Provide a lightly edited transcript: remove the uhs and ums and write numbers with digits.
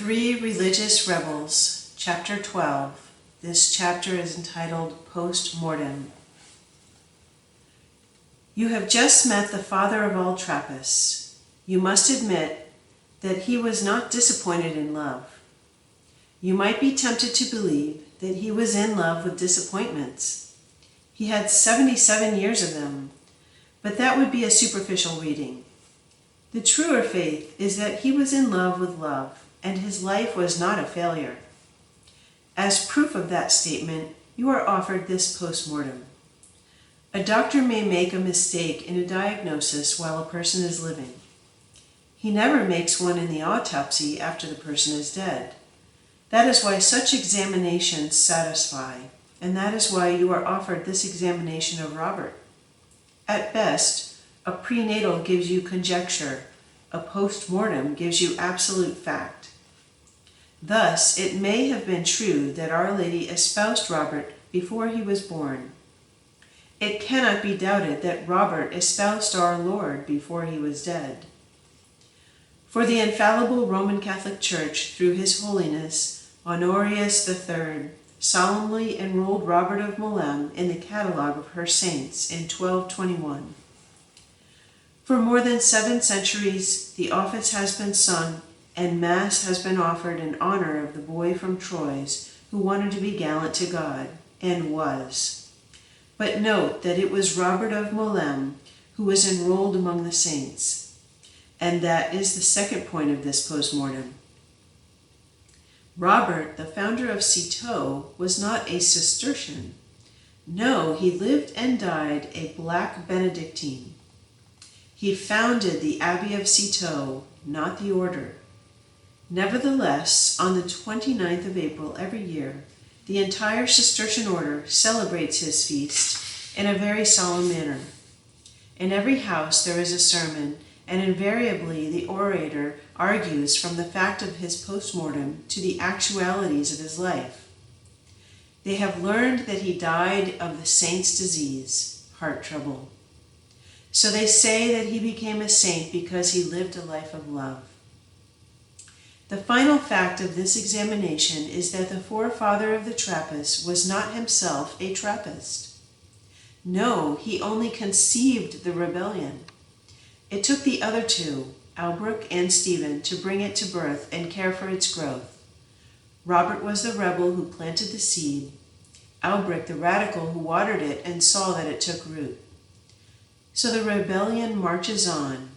Three Religious Rebels, Chapter 12. This chapter is entitled Post Mortem. You have just met the father of all Trappists. You must admit that he was not disappointed in love. You might be tempted to believe that he was in love with disappointments. He had 77 years of them, but that would be a superficial reading. The truer faith is that he was in love with love, and his life was not a failure. As proof of that statement, you are offered this post-mortem. A doctor may make a mistake in a diagnosis while a person is living. He never makes one in the autopsy after the person is dead. That is why such examinations satisfy, and that is why you are offered this examination of Robert. At best, a prenatal gives you conjecture, a post-mortem gives you absolute fact. Thus, it may have been true that Our Lady espoused Robert before he was born. It cannot be doubted that Robert espoused our Lord before he was dead. For the infallible Roman Catholic Church, through His Holiness Honorius III, solemnly enrolled Robert of Molem in the catalogue of her saints in 1221. For more than 7 centuries, the office has been sung and Mass has been offered in honor of the boy from Troyes who wanted to be gallant to God, and was. But note that it was Robert of Molem who was enrolled among the saints, and that is the second point of this postmortem. Robert, the founder of Citeaux, was not a Cistercian. No, he lived and died a Black Benedictine. He founded the Abbey of Citeaux, not the order. Nevertheless, on the 29th of April every year, the entire Cistercian order celebrates his feast in a very solemn manner. In every house there is a sermon, and invariably the orator argues from the fact of his postmortem to the actualities of his life. They have learned that he died of the saint's disease, heart trouble. So they say that he became a saint because he lived a life of love. The final fact of this examination is that the forefather of the Trappists was not himself a Trappist. No, he only conceived the rebellion. It took the other two, Alberic and St, to bring it to birth and care for its growth. Robert was the rebel who planted the seed, Alberic the radical who watered it and saw that it took root. So the rebellion marches on,